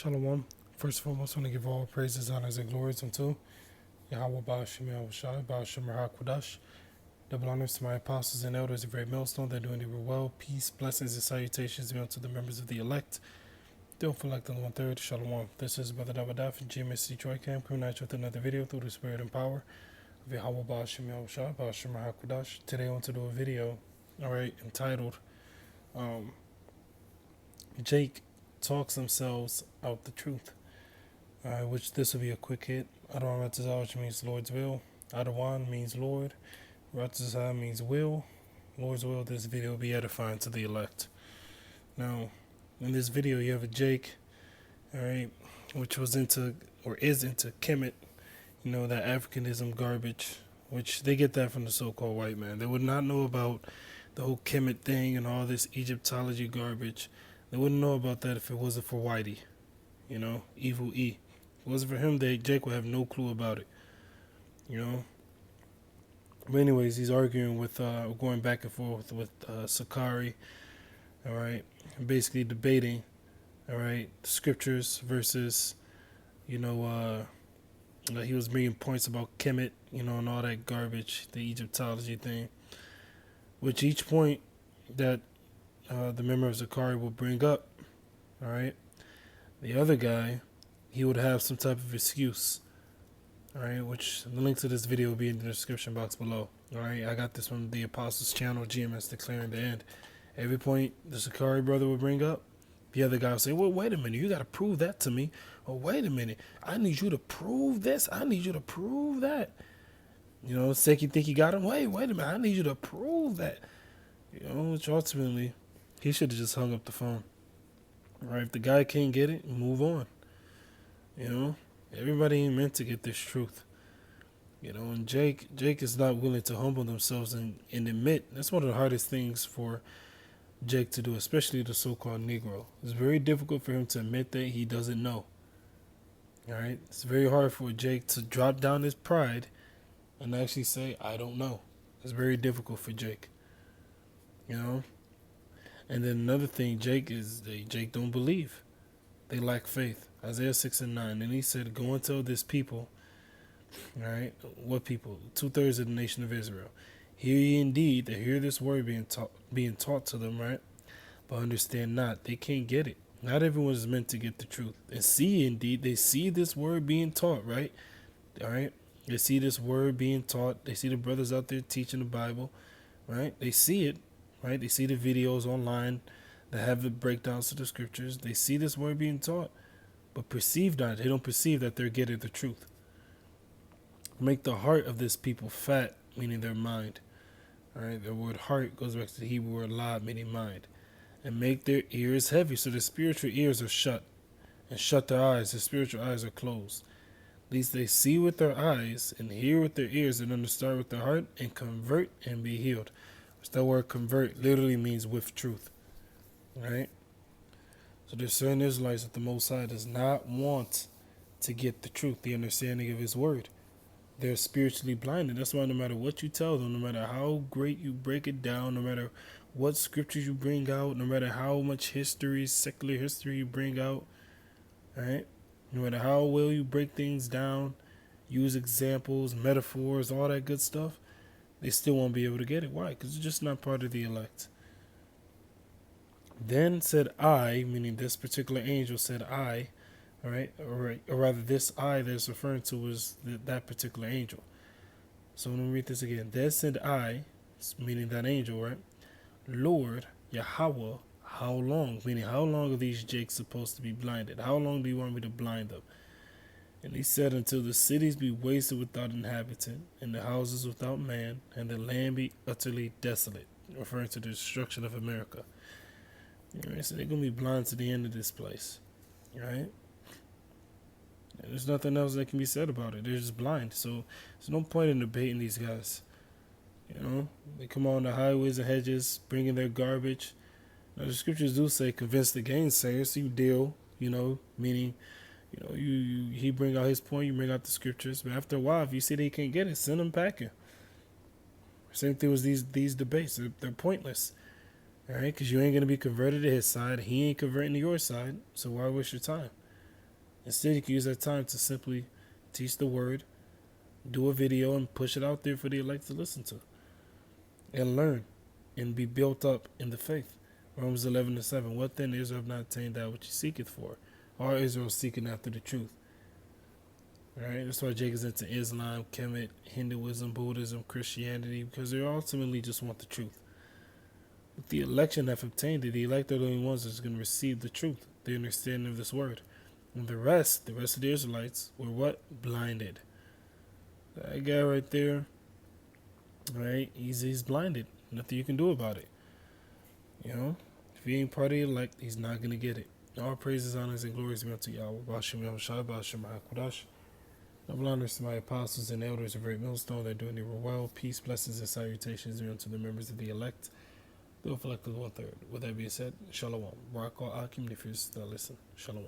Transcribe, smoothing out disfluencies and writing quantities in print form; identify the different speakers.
Speaker 1: Shalom. First and foremost, I want to give all praises, honors, and glories unto Yahweh Ba'ashem Yahushai, Ba'ashem Rahakudash. Double honors to my apostles and elders of Great Millstone. They're doing it well. Peace, blessings, and salutations be unto the members of the elect. Don't feel like the 1/3. Shalom. This is Brother Davadaf from GMSC Troy Camp, coming at you with another video through the spirit and power of Yahweh Ba'ashem Yahushai, Ba'ashem Rahakudash. Today I want to do a video, entitled Jake Talks Themselves Out the Truth. Which this will be a quick hit. Adon Ratazah, which means Lord's will. Adawan means Lord. Ratazah means will. Lord's will. This video will be edifying to the elect. Now, in this video, you have a Jake, which was into, or is into Kemet, that Africanism garbage, which they get that from the so-called white man. They would not know about the whole Kemet thing and all this Egyptology garbage. They wouldn't know about that if it wasn't for Whitey, Evil E. If it wasn't for him, Jake would have no clue about it, But anyways, he's arguing with, going back and forth with Sakari, basically debating, scriptures versus, he was bringing points about Kemet, and all that garbage, the Egyptology thing, which each point that the member of Sakari will bring up, the other guy, he would have some type of excuse, which the link to this video will be in the description box below. I got this from the Apostles channel, GMS Declaring the End. Every point the Sakari brother would bring up, the other guy would say, well, wait a minute, you got to prove that to me. Or wait a minute, I need you to prove this. I need you to prove that. Seki think he got him. Wait a minute, I need you to prove that. Which ultimately, he should have just hung up the phone. If the guy can't get it, move on. Everybody ain't meant to get this truth. And Jake is not willing to humble themselves and admit. That's one of the hardest things for Jake to do, especially the so-called Negro. It's very difficult for him to admit that he doesn't know. It's very hard for Jake to drop down his pride and actually say, I don't know. It's very difficult for Jake. And then another thing, Jake don't believe. They lack faith. Isaiah 6:9. And he said, go and tell this people, what people? 2/3 of the nation of Israel. Hear ye indeed, they hear this word being taught to them, but understand not. They can't get it. Not everyone is meant to get the truth. And see indeed, they see this word being taught, They see this word being taught. They see the brothers out there teaching the Bible, They see it, They see the videos online that have the breakdowns to the scriptures. They see this word being taught, but perceive not. They don't perceive that they're getting the truth. Make the heart of this people fat, meaning their mind. The word heart goes back to the Hebrew word lab, meaning mind. And make their ears heavy, so their spiritual ears are shut. And shut their eyes, their spiritual eyes are closed. Lest they see with their eyes, and hear with their ears, and understand with their heart, and convert and be healed. Which that word convert literally means with truth. So there's certain Israelites that the Most High does not want to get the truth, the understanding of His word. They're spiritually blinded. That's why no matter what you tell them, no matter how great you break it down, no matter what scriptures you bring out, no matter how much history, secular history you bring out, no matter how well you break things down, use examples, metaphors, all that good stuff, they still won't be able to get it. Why? Because it's just not part of the elect. Then said I, meaning this particular angel said I, or rather this I that's referring to was that particular angel. So let me read this again. Then said I, meaning that angel, Lord, Yahweh, how long? Meaning how long are these Jakes supposed to be blinded? How long do you want me to blind them? And he said, until the cities be wasted without inhabitant, and the houses without man, and the land be utterly desolate, referring to the destruction of America. So they're going to be blind to the end of this place, And there's nothing else that can be said about it. They're just blind. So there's no point in debating these guys. They come on the highways and hedges, bringing their garbage. Now, the scriptures do say, convince the gainsayer, so you deal, meaning, he bring out his point, you bring out the scriptures. But after a while, if you see they can't get it, send them packing. Same thing with these debates. They're pointless. All right, because you ain't going to be converted to his side. He ain't converting to your side. So why waste your time? Instead, you can use that time to simply teach the word, do a video, and push it out there for the elect to listen to and learn and be built up in the faith. Romans 11:7. What then? Israel have not attained that which he seeketh for. Or Israel seeking after the truth. Alright, that's why Jake is into Islam, Kemet, Hinduism, Buddhism, Christianity, because they ultimately just want the truth. But the election have obtained it. The elect are the only ones that's going to receive the truth, the understanding of this word. And the rest of the Israelites were what? Blinded. That guy right there, right? He's blinded. Nothing you can do about it. You know, if he ain't part of the elect, he's not gonna get it. All praises, honors, and glories be unto Yahweh. Bashim Yahushua, Bashim HaKodash. Double honors to my apostles and elders of Great Millstone. They're doing it well. Peace, blessings, and salutations be unto the members of the elect. The elect of 1/3. With that being said, Shalom. Barak Akim, if you still listen. Shalom.